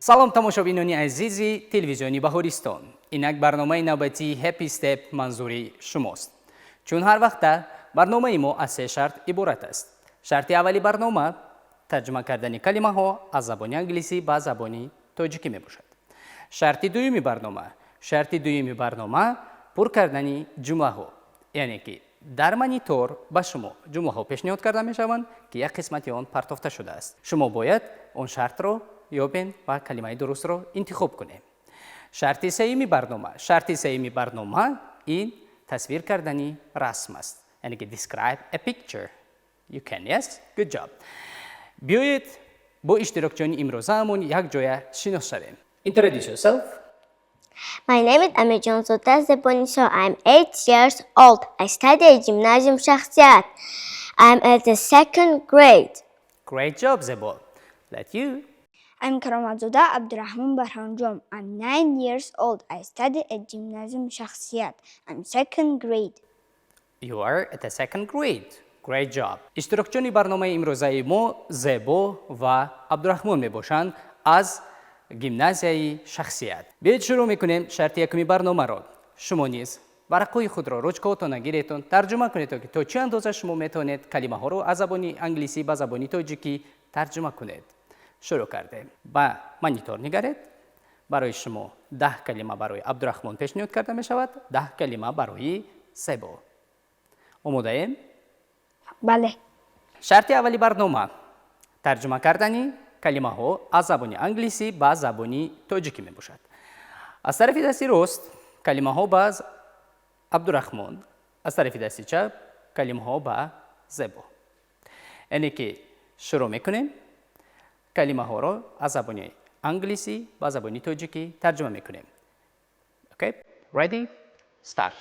салом тамошобинони азизи телевизиони баҳористон. Инак барномаи навбатии Happy Step манзури шумост. Чун ҳар вақта барномаи мо аз се шарт иборат аст. Шарти аввали барнома тарҷума кардани калимаҳо аз забони англисӣ ба забони тоҷикӣ мебошад. Шарти дуюми барнома пур кардани ҷумлаҳо, яъне ки дар монитор ба шумо ҷумлаҳо пешниҳод карда мешаванд ки як қисмати он партофта шудааст. Шумо бояд он шартро ёбен ва калимаи дурустро интихоб кунед. Шарти сеюми барнома ин тасвир кардани расм аст, яъне ки describe a picture. You can, yes? Good job. Биёед бо иштирокчиёни имрӯзаамон як ҷоя шинос шавем. Introduce yourself. My name is Amir Zaboni, so I'm 8 years old. I study at Gymnasium Shakhsiyat. I'm at the 2nd grade. Great job, Zebo. Let you. I'm Karamazuda Abdurrahman Barhanjom. I'm 9 years old. I study at Gymnasium Shakhsiyat. I'm 2nd grade. You are at the 2nd grade. Great job. Иштирокчиёни барномаи имрӯзаи мо Зебо ва Абдурахмон мебошанд аз гимназияи Шахсият. Биёед шурӯъ мекунем шарти якуми барномаро. Шумо низ варақҳои худро, ручкаотонро гиред, тарҷума кунед, то ки то чӣ андоза шумо метавонед калимаҳоро аз забони англисӣ ба забони тоҷикӣ тарҷума кунед. шурӯъ кардем. Ба монитор нигаред. Барои шумо 10 калима барои Абдурахмон пешниҳод карда мешавад, 10 калима барои Зебо. омодаем? Бале. шарти аввали барнома тарҷума кардани калимаҳо аз забони англисӣ ба забони тоҷикӣ мебошад. аз тарафи дасти рост калимаҳо ба Абдурахмон, аз тарафи дасти чап калимаҳо ба Зебо. яъне ки шурӯъ мекунем калимаҳоро аз забони англисӣ ба забони тоҷикӣ тарҷума мекунем. Okay? Ready? Start.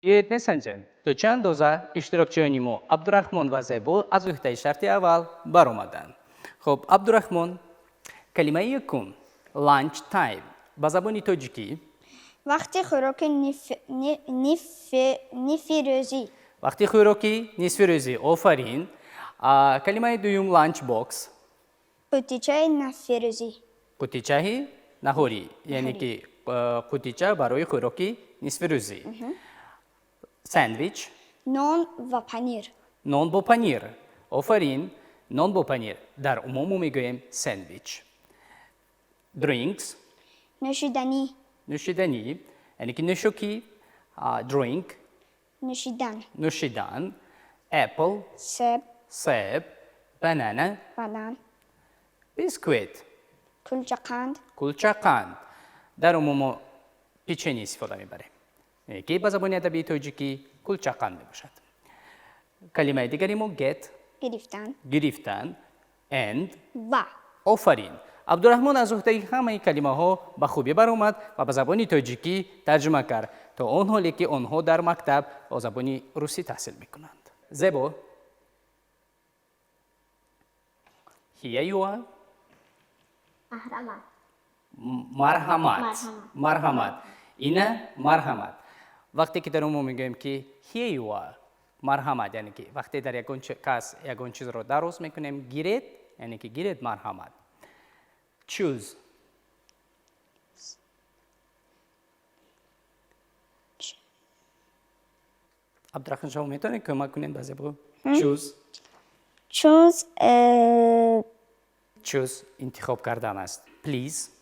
биёед месанҷем то чӣ андоза иштирокчиёни мо Абдурахмон ва Зебо аз уҳдаи шарти аввал баромаданд. хуб, Абдурахмон, калимаи якум lunch time ба забони тоҷикӣ Вақти хӯроки нисфи рӯзӣ. вақти хӯроки нисфи рӯзӣ. офарин. Калимаи дуюм lunch box Қутичаи нисфи рӯзӣ. қутичаи наҳорӣ, яъне ки қутича барои хӯроки нисфи рӯзӣ. Sandwich. Нон ва панир. нон бо панир. офарин. нон бо панир. дар умум мо мегӯем sandwich. Drinks. Нӯшиданӣ. нӯшиданӣ, яъне ки нӯшокӣ. Drink. Нӯшидан. нӯшидан. Apple. Себ. себ. Banana. Банан. Biscuit. Кулчақанд. кулчақанд. дар умум мо печени истифода мебарем ки ба забони адабии тоҷикӣ кулчақанд мебошад. калимаи дигари мо get Гирифтан. гирифтан and Ва. офарин. Абдурахмон аз уҳдаи ҳамаи калимаҳо ба хубӣ баромад ва ба забони тоҷикӣ тарҷума кард то он ҳоле ки онҳо дар мактаб бо забони русӣ таҳсил мекунанд. Зебо. Here you are. марҳамат. ина марҳамат. вақте ки дар умум мегӯем ки here you are, марҳамат, яъне ки вақте дар ягон кас ягон чизро дароз мекунем гиред, яъне ки гиред марҳамат. Choose. Абдурахмон, шумо метавонед кӯмак кунед ба Зебо? Choose. Choose интихоб кардан аст. Please.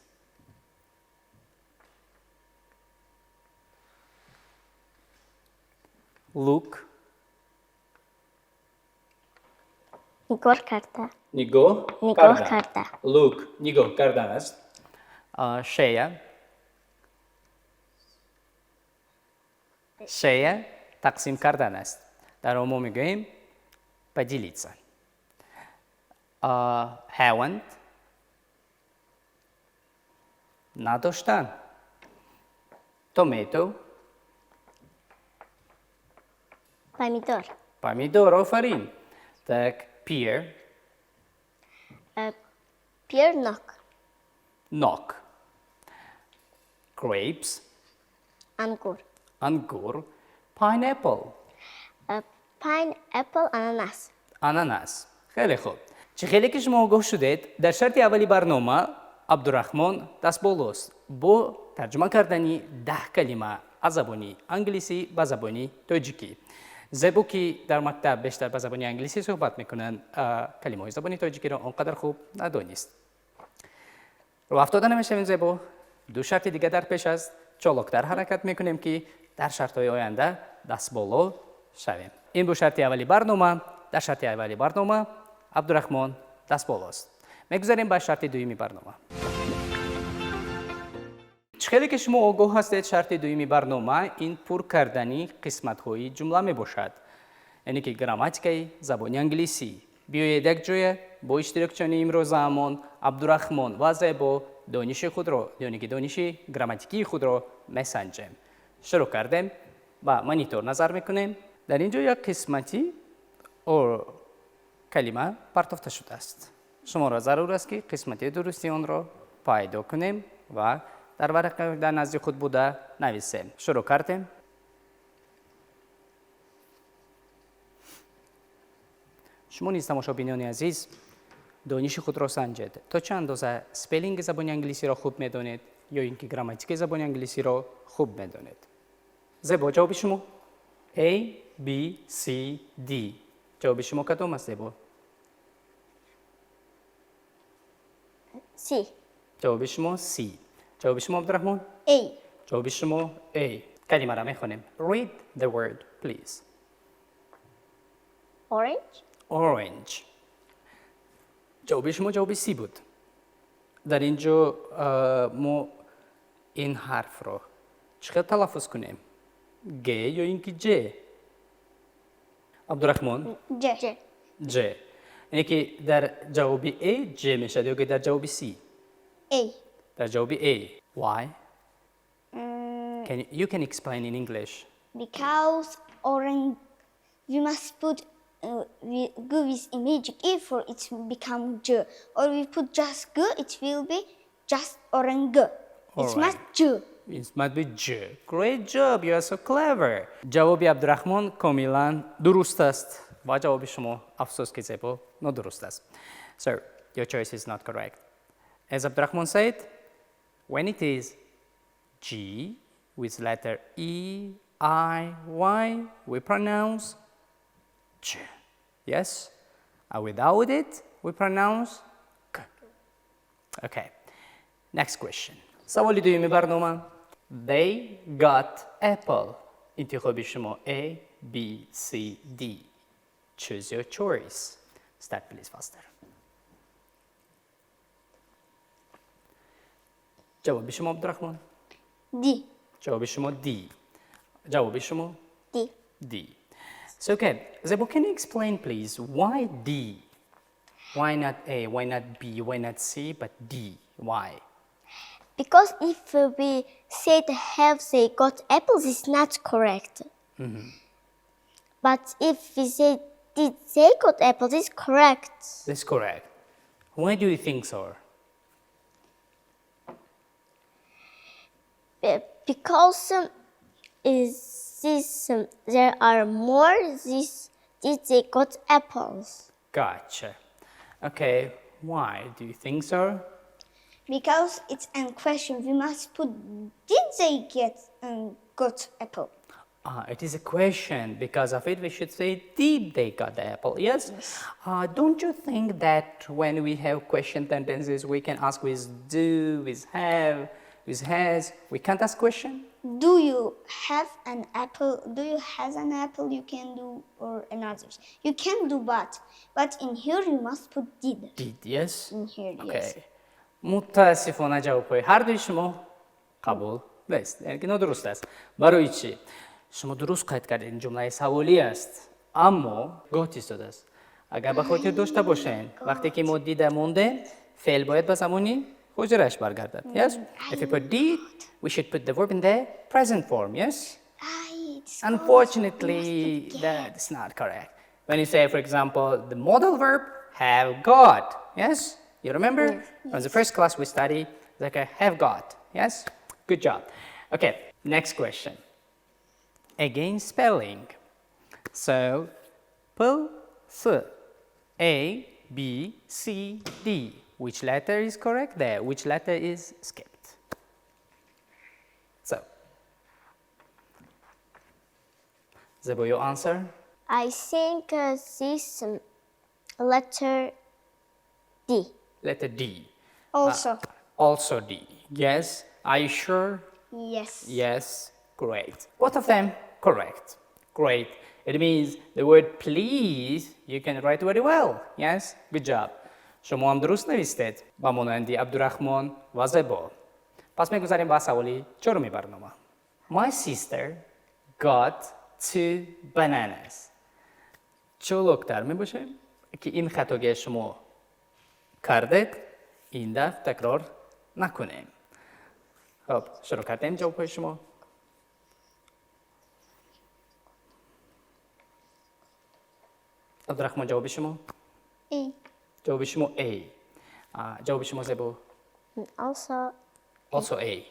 Look. Нигоҳ карда. нигоҳ карда. Look нигоҳ кардан аст. Share. Share тақсим кардан аст. дар умум мегӯем поделиться. Haven't надоштан. tomato. Помидор. Помидор, آفرین. Так, pear. Pear, нок. Knock. Grapes. Ангур. انگور. Pineapple. Pineapple, ананас. اناناس. خیلی خوب. چه خیلی که شما آگاه شدید در شرط اولی برنامه عبدالرحمن دست بالاست با ترجمه کردنی 10 کلمه از زبانی انگلیسی به زبانی تاجیکی. زبو که در مکتب بیشتر به زبانی انگلیسی صحبت میکنن کلمه های زبانی تاجیکی را آنقدر خوب ندانست. رو افتاده نمیشویم زبو. دو شرط دیگه در پیش است. چالاکتر حرکت میکنیم که در شرط های آینده دست بالا شویم. این بود شرط اولی برنامه. در شرط اولی برنامه عبدالرحمن دست بالاست. میگذاریم به شرط دومی برنامه. خیلی که شما آگاه هستید شرط دومی برنامه این پر کردنی قسمت های جمله می باشد. یعنی که گراماتیکای زبانی انگلیسی. بیایید یک جای با اشتراکچانی امروزمان عبدالرحمن و زبا دانش خود را یعنی که دانش گراماتیکی خود را میسنجیم. شروع کردیم و مانیتور نظر میکنیم. در اینجا یک قسمتی اور کلمه پرتافته شده است. شما را ضرور است که قسمت درستی آن را پیدا کنیم و در ورقه در نزد خود بوده نویسیم. شروع کردیم. شما نیز تماشابینان عزیز دانش خود را سنجید. تا چند اندازه سپلینگ زبان انگلیسی را خوب میدانید یا اینکه گراماتیک زبان انگلیسی را خوب میدانید. زبا جواب شما A, B, C, D. جواب شما کدام است زبا؟ C. جواب شما C. جواب شما عبدالرحمن؟ A. جواب شما A. کلمه را میخوانیم. Read the word please. Orange. Orange. جواب شما جواب C بود. در اینجا ما این حرف را چقدر تلفظ کنیم؟ G یا اینکه J؟ عبدالرحمن؟ J. J. یعنی که در جواب A J میشد یا که در جواب C؟ A. در جواب A. Why? You can explain in English. Because orange, we must put go with image E for it to become J. Or we put just G, it will be just orange. It's not J. It might be J. Great job, you are so clever. جواب عبدالرحمن کاملا درست است و جواب شما افسوس که زبا نادرست است. So, your choice is not correct. As Abdurrahman said, when it is G with letter E, I, Y, we pronounce J. Yes? And without it, we pronounce K. Okay. Next question. سوال دومی برنامه. They got apple. انتخاب شما A, B, C, D. Choose your choice. Start please faster. جواب شما عبدالرحمن؟ D. جواب شما D. جواب شما D. D. So okay, Zebo, can you explain please why D? Why not A? Why not B? Why not C? But D? Why? Because if we say they got apples, it's not correct. But if we say did they got apples, it's correct. That's correct. Why do you think so? Because there are more did they got apples. Gotcha. Okay, why do you think so? Because it's a question, we must put did they get got apple? It is a question. Because of it, we should say, did they got the apple? Yes? Don't you think that when we have question sentences, we can ask with do, with have, with has? We can't ask question? Do you have an apple? Do you has an apple? You can do or another. You can do but in here you must put did. Did, yes? In here, Okay. yes. متاسفانه جوابهای هر دوی شما قبول نیست. یعنی که نادرست است. برای چی؟ شما درست قید کردید این جمله سوالی است اما گاهی شده است. اگر به خاطر داشته باشین وقتی که ما دیده مونده فعل باید به زمانی حجرش برگردد. Yes? If you put did, we should put the verb in the present form. Yes? Unfortunately, that's not correct. When you say, for example, the modal verb have got. Yes? You remember? From the first class we studied, like a have got. Yes? Good job. Okay, next question. Again, spelling. So, P, S, A, B, C, D. Which letter is correct there? Which letter is skipped? So, Zebo, your answer? I think this letter D. Letter D. Also. Also D. Yes. Are you sure? Yes. Yes. Great. Both of them correct. Great. It means the word please you can write very well. Yes. Good job. شما هم درست نویسید با مانند عبدالرحمن و زبا. پس میگذاریم با سوالی چهارمی برنامه. My sister got 2 bananas. جلوتر میباشه که این خطاگی شما کردید این دفعه تکرار نکنیم. خب شروع کردیم جواب شما. عبدالرحمن جواب شما؟ A. جواب شما A. جواب شما زبو؟ Also, A.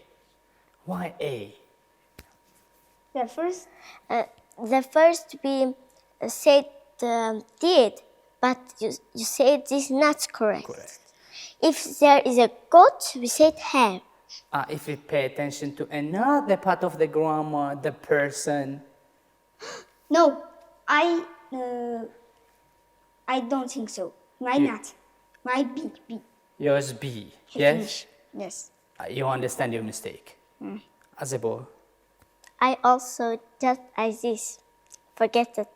Why A? The first we said did, but you said this is not correct. Correct. If there is a got, we said have. If we pay attention to another part of the grammar, the person. No, I don't think so. Why not? Why B? Yours B. Yes? Finish. Yes. You understand your mistake. Azebo. I also just as this. Forget it.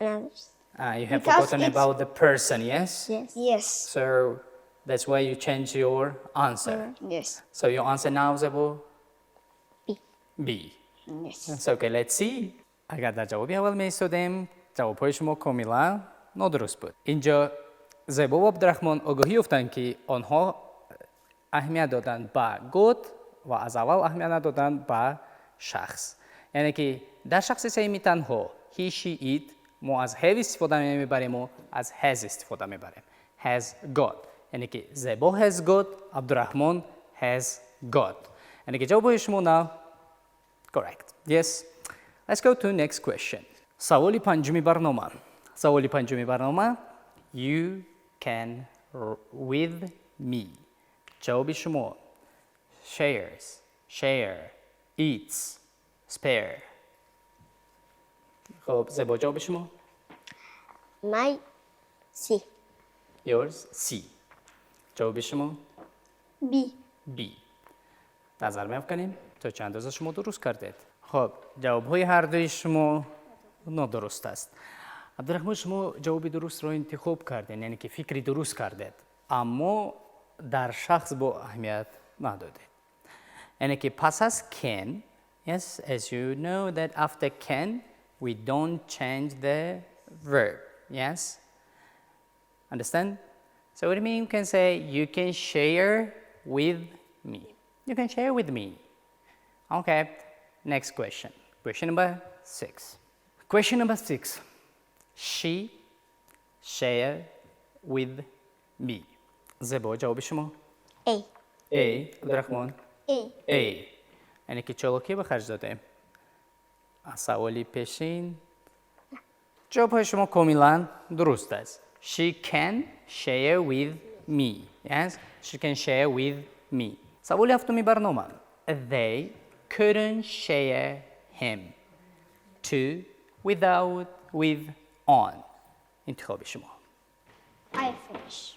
You have Because forgotten it's- about the person, yes? Yes. Yes. So that's why you change your answer. Yes. So your answer now, Zebo? B. B. Yes. So okay, let's see. اگر در جوابی اول می ایستادیم جوابهای شما کاملا نادرست بود. اینجا زبا و عبدالرحمن آگاهی یافتند که آنها اهمیت دادند به گود و از اول اهمیت ندادند به شخص. یعنی که در شخص سیمی تنها he, she, it ما از have استفاده میبریم و از has استفاده میبریم. has got. یعنی که زبا has got، عبدالرحمن has got. یعنی که جوابهای شما now correct. Yes. Let's go to next question. سوالی پنجمی برنامه. سوالی پنجمی برنامه. You can with me. جواب شما shares, share, eats, spare. خب زبا جواب شما؟ My C. Yours C. جواب شما؟ B. B. نظر می‌افکنیم تا چند از شما درست کردید. خب جواب‌های هر دوی شما نادرست است. عبدالرحمن شما جواب درست را انتخاب کردین، یعنی که فکری درست کردید، اما در شخص با اهمیت ندادید. یعنی که پس از can, yes, as you know that after can we don't change the verb, yes? Understand? So what do you mean? You can say you can share with me. You can share with me. Okay, next question. Question number 6. Question number 6. She share with me. زبا جواب شما؟ A. A. عبدالرحمن؟ A. A. یعنی که چالاکی به خرج داده. سوالی پیشین. جواب شما کاملا درست است. She can share with me. Yes, she can share with me. سوالی هفتمی برنامه. They couldn't share him. To, without, with, on. انتخاب شما. I finish.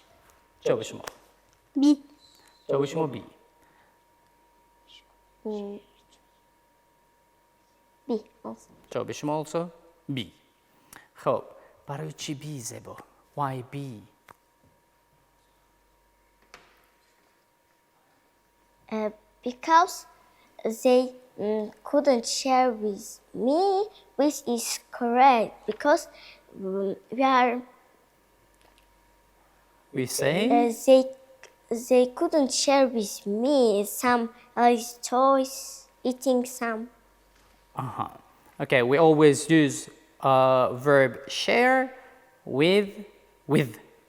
جواب شما. B. جواب شما B. B also. جواب شما also B. خب برای چی B زبا؟ Why B? Because they couldn't share with me, which is correct. Because we are, We say they couldn't share with me some toys, eating some. Okay, we always use verb share with.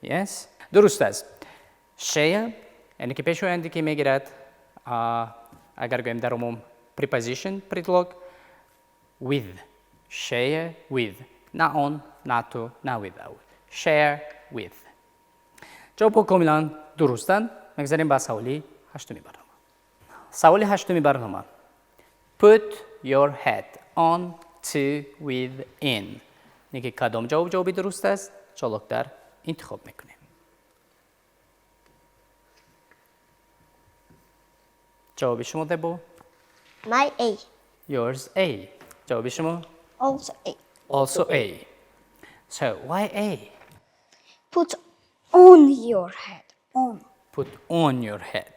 Yes? درست است. share یعنی که پیشویندی که میگیرد اگر گویم در عموم preposition predlog with. share with. نه on، نه تو، نه without. share with. جواب کاملا درستند. میگذاریم به سوالی هشتمی برنامه. سوالی هشتمی برنامه. Put your head on to within. اینکه کدام جوابی درست است چالکتر انتخاب میکنیم. جواب شما دبو؟ My A. Yours A. جواب شما؟ Also A. Also A. So why A? Put on your head. On. Put on your head.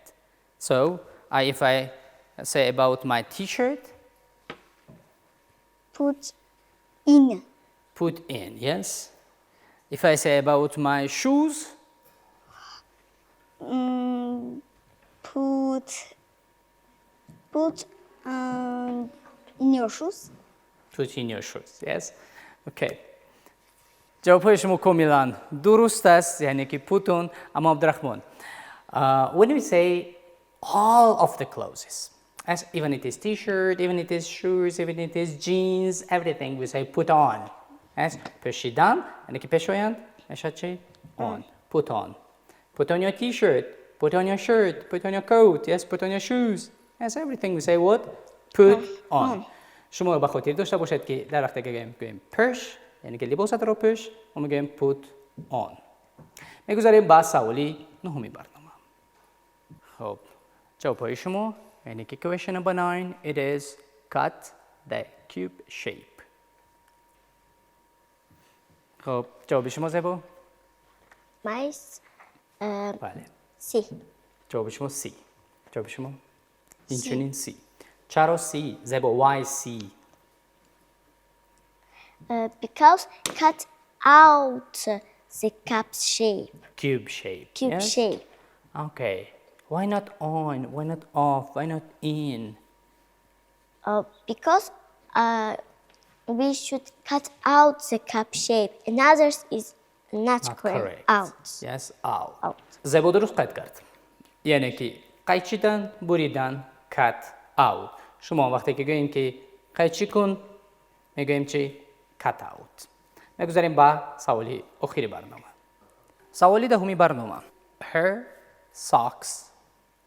So if I say about my t-shirt, Put in. put in, yes. If I say about my shoes, Put in your shoes. put in your shoes, yes. Okay. جوابهای شما کاملا درست است، یعنی که put on. اما عبدالرحمن, when we say all of the clothes, as even it is t-shirt, even it is shoes, even it is jeans, everything we say put on. As پوشیدن، یعنی که پوشویند، میشه چی؟ On. Put on. Put on your t-shirt, put on your shirt, put on your coat, yes, put on your shoes. Yes, everything we say what? Put on. شما به خاطر داشته باشید که در وقتی که میگیم پوش، یعنی که لباسات رو پوش، ما میگیم put on. میگذاریم با سوالی نهمی برنامه. خب جوابهای شما یعنی که question number 9 it is cut the cube shape. خب جواب شما زبو؟ My بله. C. جواب شما C. جواب شما؟ این چنین C. چرا C؟ زبو why C؟ Because cut out the cup shape. Cube shape. Cube yes? shape. Okay. Why not on? Why not off? Why not in? Because we should cut out the cup shape. Another is not correct. Out. Yes, out. Out. زبو درست قید کرد. یعنی که قیچیدن، بریدن، cut out. شما وقتی که گوییم که قیچی کن، میگوییم چی؟ cut out. میگذاریم با سوالی آخری برنامه. سوالی دهمی برنامه. Her socks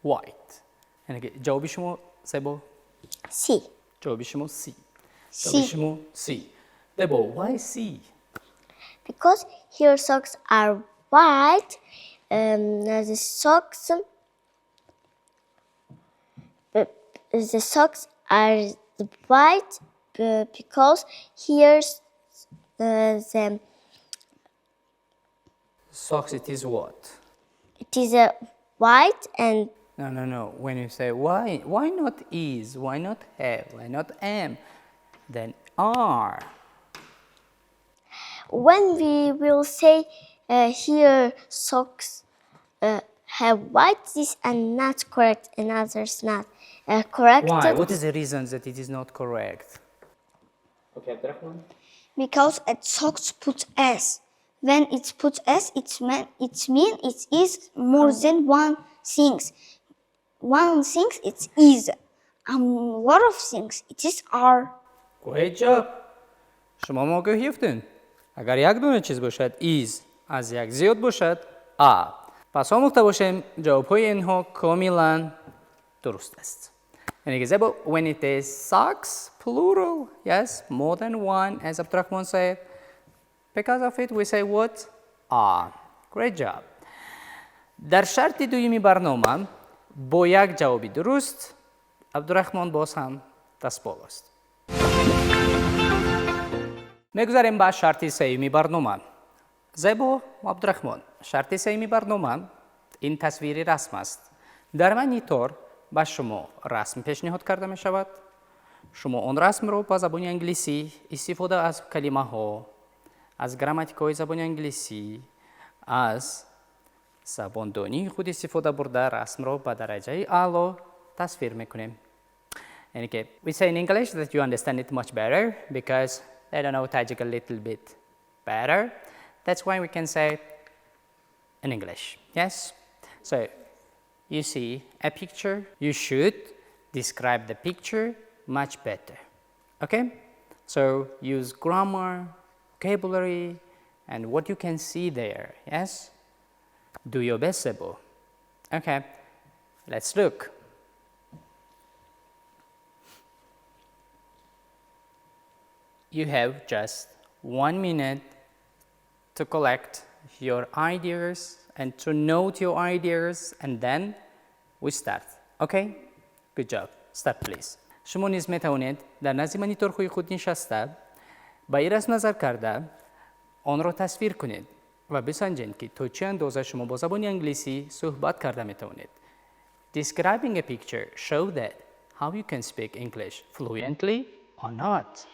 white. یعنی که جوابی شما زبو؟ C. جوابی شما C. جوابی شما C. زبو why C? Because her socks are white. The socks are white because here's the Socks it is what? it is a white and No. When you say why not is, why not have, why not am, then are. when we will say here socks have white, this are not correct and others not correct. Why? What is the reason that it is not correct? Okay, Abdurrahman. Because at socks put S. When it puts S, it means it is more than one things. One thing it is. A lot of things it is are. Great job. شما ما گفتین اگر یک دونه چیز باشد is از یک زیاد باشد a. پس آموخته باشیم جوابهای اینها کاملا درست است. یعنی که زبا when it is socks plural, yes, more than one, as Abdurrahman said, because of it we say what? A. Great job. در شرط دویمی برنامه با یک جوابی درست عبدالرحمن باز هم دست بالا است. میگذاریم با شرط سومی برنامه. زیبا و عبدالرحمن، شرط سومی برنامه این تصویری رسم است. در معنی طور با شما رسم پیشنهاد کرده می شود. شما آن رسم رو با زبان انگلیسی استفاده از کلمه ها، از گراماتیک های زبان انگلیسی، از забондонии худ истифода бурда расмро ба дараҷаи аъло тасвир мекунем. яъне ки we say in English that you understand it much better because they don't know Tajik a little bit better. That's why we can say in English. Yes? So you see a picture, you should describe the picture much better. Okay? So use grammar, vocabulary, and what you can see there. Yes? Do your best, Sebo. Okay, let's look. You have just 1 minute to collect your ideas and to note your ideas, and then we start. Okay? Good job. Start, please. شما نیز می توانید در نزد مانیتورهای خود نشسته با این رسم نظر کرده آن را تصویر کنید و بسنجید که تا چه اندازه شما با زبان انگلیسی صحبت کرده می توانید. Describing a picture shows that how you can speak English fluently or not.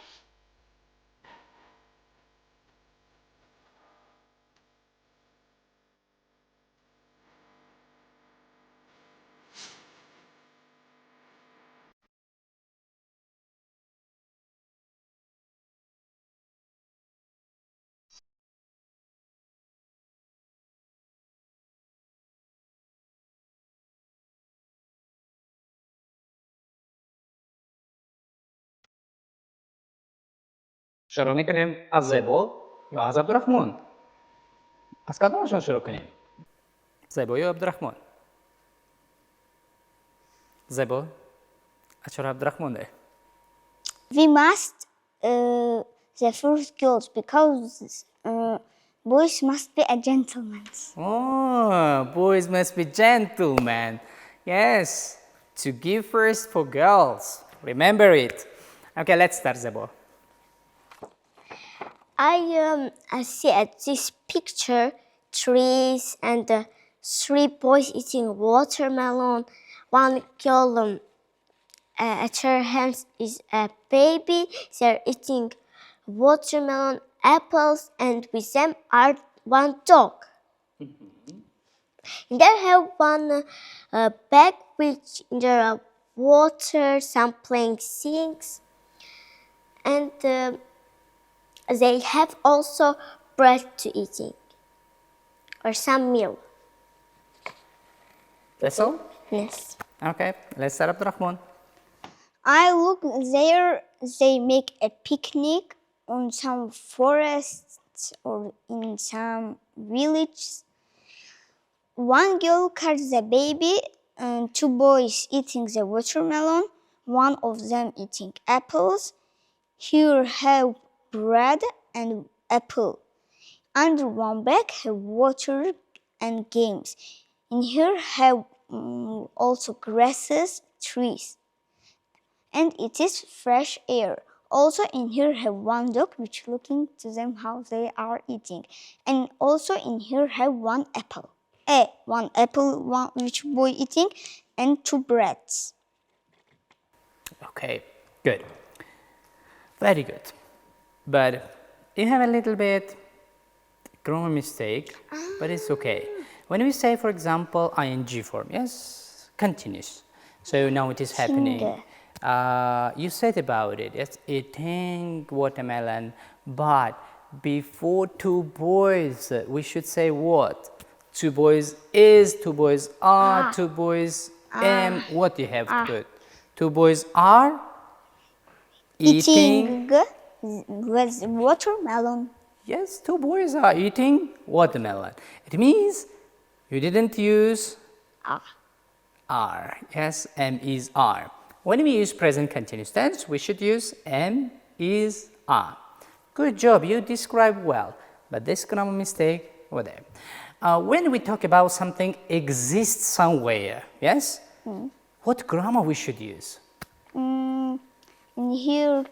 شروع میکنیم از زیبا یا از عبدالرحمن. از کدامشون شروع کنیم؟ زیبا یا عبدالرحمن؟ زیبا؟ چرا عبدالرحمن ده؟ We must the first girls because boys must be a gentleman. Oh, boys must be gentlemen. Yes, to give first for girls. Remember it. Okay, let's start, Zebo. I see at this picture trees and 3 boys eating watermelon. One girl at her hands is a baby. They're eating watermelon, apples, and with them are 1 dog. And they have 1 bag which there are water, some playing things, and they have also bread to eating or some milk. That's all? Yes. Okay, let's start Abdurrahman. I look there, they make a picnic on some forests or in some villages. 1 girl carries a baby and 2 boys eating the watermelon, 1 of them eating apples. Here have bread and apple. Under 1 bag have water and games. In here have also grasses, trees. And it is fresh air. Also in here have 1 dog which looking to them how they are eating. And also in here have 1 apple. 1 apple, 1 which boy eating, and 2 breads. Okay, good. Very good. But you have a little bit grammar mistake, but it's okay. When we say, for example, ing form, yes, continuous. So now it is happening. You said about it, it's eating watermelon, but before 2 boys, we should say what? 2 boys is, 2 boys are, 2 boys am. What do you have to put? 2 boys are eating with watermelon. Yes, 2 boys are eating watermelon. It means you didn't use are. Yes, am is are. When we use present continuous tense, we should use am is are. Good job, you described well, but this grammar mistake over there. When we talk about something exists somewhere, yes, what grammar we should use? In here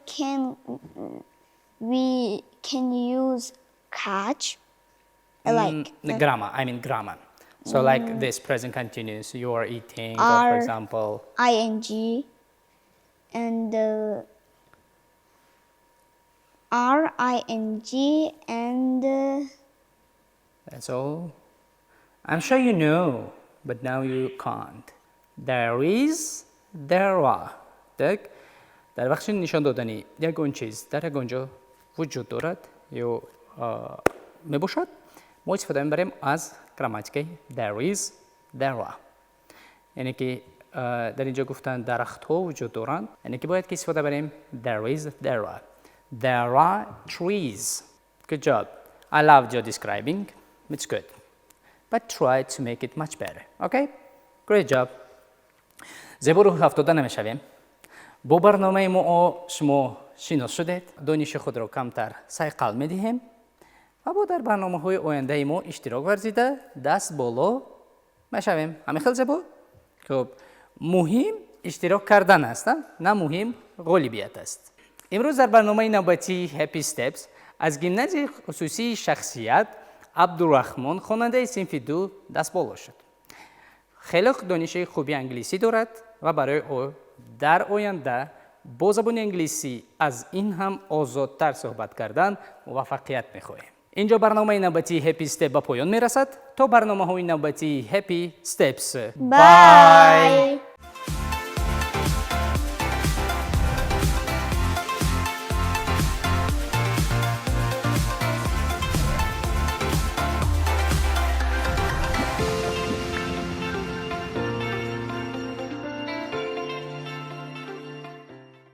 we can use catch, like the grammar, I mean grammar. So like this present continuous, you are eating, or for example, ing, and ring, and that's all. I'm sure you know, but now you can't. There is, there are. Так? در بخش نشان دادنی یگان چیز در یگان جا وجود دارد یا می باشد ما استفاده میبریم از گراماتیک there is, there are. یعنی که در اینجا گفتن درخت ها وجود دارند، یعنی که باید که استفاده بریم there is, there are. There are trees. Good job. I loved your describing. It's good. But try to make it much better. Okay? Great job. زیبا رو 70 نمیشویم. با برنامه ما شما شناس شدید. دانش خود را کمتر صیقل میدهیم و با در برنامه های آینده ما اشتراک ورزیده دست بالا میشویم. همین خیلی زیبا. خب مهم اشتراک کردن است، نه مهم غالبیت است. امروز در برنامه نوبتی هپی استپس از گیمنازیوم خصوصی شخصیت عبدالرحمن خواننده صنف 2 دست بالا شد. خیلی دانش خوبی انگلیسی دارد و برای او در آینده با زبان انگلیسی از این هم آزادتر صحبت کردن موفقیت می‌خواهیم. اینجا برنامه نوبتی هپی استپ به پایان میرسد تا برنامه‌های نوبتی هپی استپس. Bye.